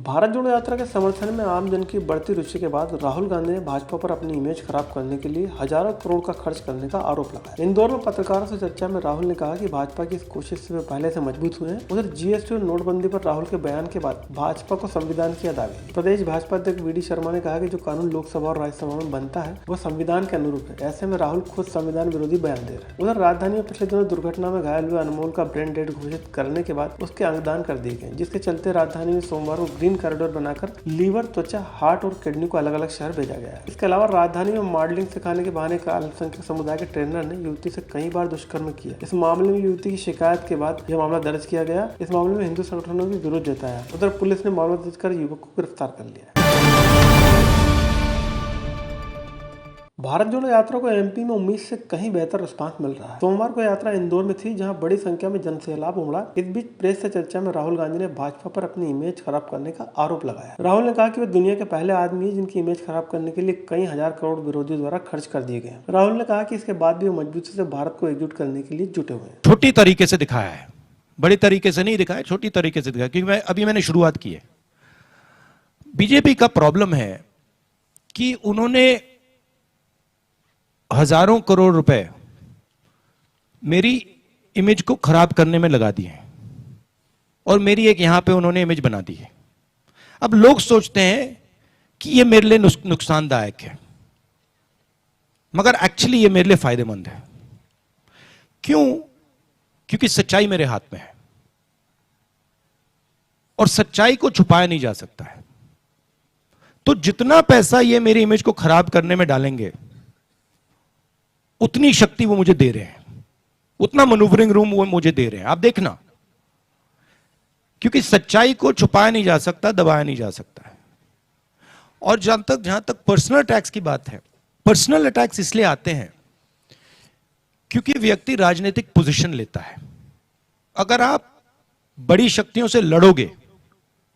भारत जोड़ो यात्रा के समर्थन में आम जन की बढ़ती रुचि के बाद राहुल गांधी ने भाजपा पर अपनी इमेज खराब करने के लिए हजारों करोड़ का खर्च करने का आरोप लगाया। इंदौर में पत्रकारों से चर्चा में राहुल ने कहा कि भाजपा की इस कोशिश से वे पहले से मजबूत हुए हैं। उधर जीएसटी और नोटबंदी पर राहुल के बयान के बाद भाजपा को संविधान की याद आ गई। प्रदेश भाजपा अध्यक्ष वी डी शर्मा ने कहा कि जो कानून लोकसभा और राज्यसभा में बनता है वह संविधान के अनुरूप है। ऐसे में राहुल खुद संविधान विरोधी बयान दे रहे हैं। उधर राजधानी में पिछले दिनों दुर्घटना में घायल हुए अनमोल का ब्रेन डेड घोषित करने के बाद उसके अंगदान कर दिए गए, जिसके चलते राजधानी में सोमवार को ग्रीन कॉरिडोर बनाकर लीवर, त्वचा, हार्ट और किडनी को अलग अलग शहर भेजा गया है। इसके अलावा राजधानी में मॉडलिंग सिखाने के बहाने का अल्पसंख्यक समुदाय के ट्रेनर ने युवती से कई बार दुष्कर्म किया। इस मामले में युवती की शिकायत के बाद यह मामला दर्ज किया गया। इस मामले में हिंदू संगठनों ने विरोध जताया। उधर पुलिस ने मामला दर्ज कर युवक को गिरफ्तार कर लिया। भारत जोड़ो यात्रा को एमपी में उम्मीद से कहीं बेहतर रिस्पांस मिल रहा है। सोमवार को यात्रा इंदौर में थी, जहां बड़ी संख्या में जनसैलाब उमड़ा। इस बीच प्रेस से चर्चा में राहुल गांधी ने भाजपा पर अपनी इमेज खराब करने का आरोप लगाया। राहुल ने कहा कि वे दुनिया के पहले आदमी हैं जिनकी इमेज खराब करने के लिए कई हजार करोड़ विरोधियों द्वारा खर्च कर दिए गए। राहुल ने कहा कि इसके बाद भी वो मजबूती से भारत को एकजुट करने के लिए जुटे हुए हैं। छोटी तरीके से दिखाया है, बड़ी तरीके से नहीं दिखाया, छोटी तरीके से दिखाया, क्योंकि मैंने शुरुआत की है। बीजेपी का प्रॉब्लम है कि उन्होंने हजारों करोड़ रुपए मेरी इमेज को खराब करने में लगा दिए और मेरी एक यहां पे उन्होंने इमेज बना दी है। अब लोग सोचते हैं कि ये मेरे लिए नुकसानदायक है, मगर एक्चुअली ये मेरे लिए फायदेमंद है। क्यों? क्योंकि सच्चाई मेरे हाथ में है और सच्चाई को छुपाया नहीं जा सकता है। तो जितना पैसा ये मेरी इमेज को खराब करने में डालेंगे उतनी शक्ति वो मुझे दे रहे हैं, उतना मैन्यूवरिंग रूम वो मुझे दे रहे हैं। आप देखना, क्योंकि सच्चाई को छुपाया नहीं जा सकता, दबाया नहीं जा सकता है। और जहां तक पर्सनल अटैक्स की बात है, पर्सनल अटैक्स इसलिए आते हैं क्योंकि व्यक्ति राजनीतिक पोजीशन लेता है। अगर आप बड़ी शक्तियों से लड़ोगे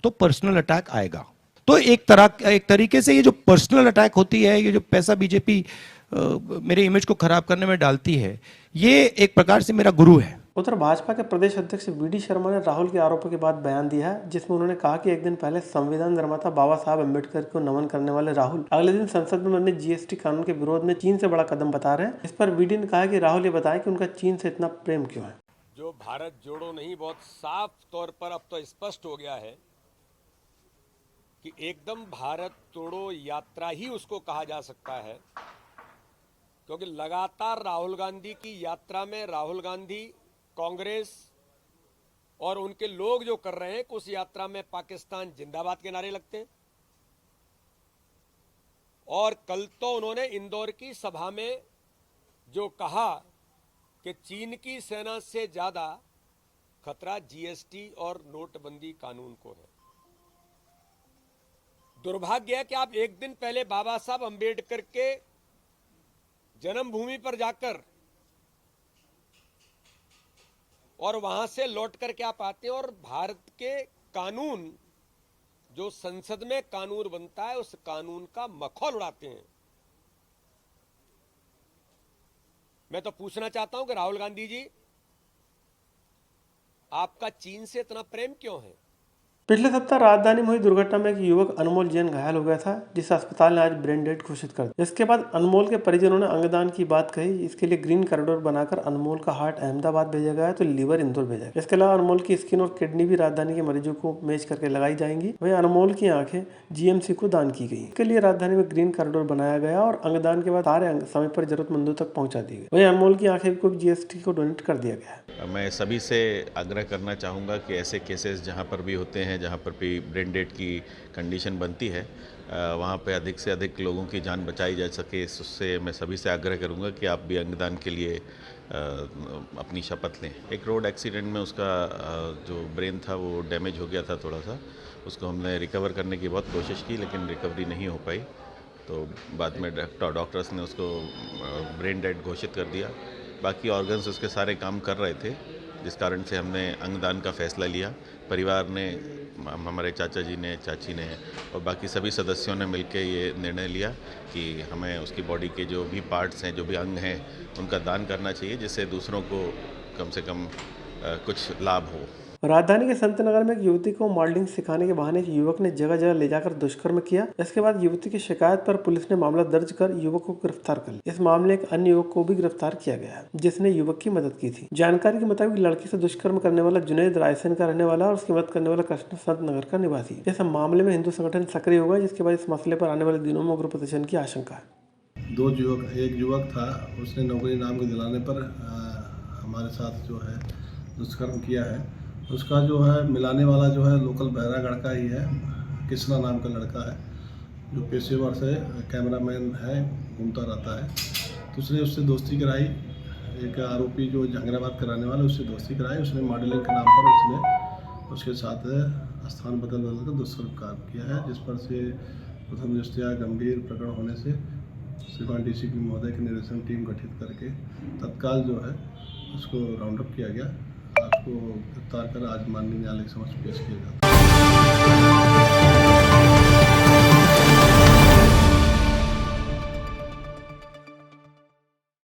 तो पर्सनल अटैक आएगा। तो एक तरीके से ये जो पर्सनल अटैक होती है, ये जो पैसा बीजेपी मेरे इमेज को खराब करने में डालती है, ये एक प्रकार से मेरा गुरु है। उधर भाजपा के प्रदेश अध्यक्ष वी डी शर्मा ने राहुल के आरोपों के बाद बयान दिया है, जिसमें उन्होंने कहा कि एक दिन पहले संविधान निर्माता बाबा साहब अम्बेडकर को नमन करने वाले राहुल अगले दिन संसद में बने जीएसटी कानून के विरोध में चीन से बड़ा कदम बता रहे हैं। इस पर वीडी ने कहा कि राहुल ये बताएं कि उनका चीन से इतना प्रेम क्यों है। जो भारत जोड़ो नहीं, बहुत साफ तौर पर अब तो स्पष्ट हो गया है कि एकदम भारत तोड़ो यात्रा ही उसको कहा जा सकता है, क्योंकि लगातार राहुल गांधी की यात्रा में राहुल गांधी, कांग्रेस और उनके लोग जो कर रहे हैं कि उस यात्रा में पाकिस्तान जिंदाबाद के नारे लगते हैं। और कल तो उन्होंने इंदौर की सभा में जो कहा कि चीन की सेना से ज्यादा खतरा जीएसटी और नोटबंदी कानून को है। दुर्भाग्य है कि आप एक दिन पहले बाबा साहब अंबेडकर के जन्मभूमि पर जाकर और वहां से लौट करके आप आते हैं और भारत के कानून, जो संसद में कानून बनता है, उस कानून का मखौल उड़ाते हैं। मैं तो पूछना चाहता हूं कि राहुल गांधी जी, आपका चीन से इतना प्रेम क्यों है? पिछले सप्ताह राजधानी में हुई दुर्घटना में एक युवक अनमोल जैन घायल हो गया था, जिसे अस्पताल ने आज ब्रेन डेड घोषित कर दिया। इसके बाद अनमोल के परिजनों ने अंगदान की बात कही। इसके लिए ग्रीन कॉरिडोर बनाकर अनमोल का हार्ट अहमदाबाद भेजा गया है, तो लीवर इंदौर भेजा गया। इसके अलावा अनमोल की स्किन और किडनी भी राजधानी के मरीजों को मैच करके लगाई जाएंगी। वहीं अनमोल की आंखें जीएमसी को दान की गई। इसके लिए राजधानी में ग्रीन कॉरिडोर बनाया गया और अंगदान के बाद सारे अंग समय पर जरूरतमंदों तक पहुंचा दी गई। वहीं अनमोल की आंखें को जीएसटी को डोनेट कर दिया गया है। मैं सभी से आग्रह करना चाहूँगा कि ऐसे केसेस जहाँ पर भी होते हैं, जहाँ पर भी ब्रेन डेड की कंडीशन बनती है, वहाँ पे अधिक से अधिक लोगों की जान बचाई जा सके। इससे मैं सभी से आग्रह करूँगा कि आप भी अंगदान के लिए अपनी शपथ लें। एक रोड एक्सीडेंट में उसका जो ब्रेन था वो डैमेज हो गया था थोड़ा सा, उसको हमने रिकवर करने की बहुत कोशिश की, लेकिन रिकवरी नहीं हो पाई। तो बाद में डॉक्टर्स ने उसको ब्रेन डेड घोषित कर दिया। बाकी ऑर्गन्स उसके सारे काम कर रहे थे, जिस कारण से हमने अंगदान का फैसला लिया। परिवार ने, हमारे चाचा जी ने, चाची ने और बाकी सभी सदस्यों ने मिलकर ये निर्णय लिया कि हमें उसकी बॉडी के जो भी पार्ट्स हैं, जो भी अंग हैं, उनका दान करना चाहिए, जिससे दूसरों को कम से कम कुछ लाभ हो। राजधानी के संत नगर में एक युवती को मॉडलिंग सिखाने के बहाने एक युवक ने जगह जगह ले जाकर दुष्कर्म किया। इसके बाद युवती की शिकायत पर पुलिस ने मामला दर्ज कर युवक को गिरफ्तार कर लिया। इस मामले एक अन्य युवक को भी गिरफ्तार किया गया है, जिसने युवक की मदद की थी। जानकारी के मुताबिक लड़की से दुष्कर्म करने वाला जुनैद रायसेन का रहने वाला और उसकी मदद करने वाला कृष्ण संत नगर का निवासी। इस मामले में हिंदू संगठन सक्रिय हो गए, जिसके बाद इस मसले पर आने वाले दिनों में उग्र प्रदर्शन की आशंका है। एक युवक था, उसने नौकरी नाम के दिलाने पर हमारे साथ जो है दुष्कर्म किया है। उसका जो है मिलाने वाला जो है लोकल बहरागढ़ का ही है, कृष्णा नाम का लड़का है, जो पेशेवर से कैमरामैन है, घूमता रहता है। तो उसने उससे दोस्ती कराई, एक आरोपी जो जहांगीराबाद कराने वाला, उससे दोस्ती कराई। उसने मॉडलिंग के नाम पर उसने उसके साथ स्थान बदल कर दुष्कर्म कार्य किया है, जिस पर से प्रथम दृष्टया गंभीर प्रकरण होने से श्रीमान डीसीपी महोदय की निर्देशन टीम गठित करके तत्काल जो है उसको राउंड अप किया गया। आज को गिरफ्तार कर आज माननीय न्यायालय के समक्ष पेश किया जाता है।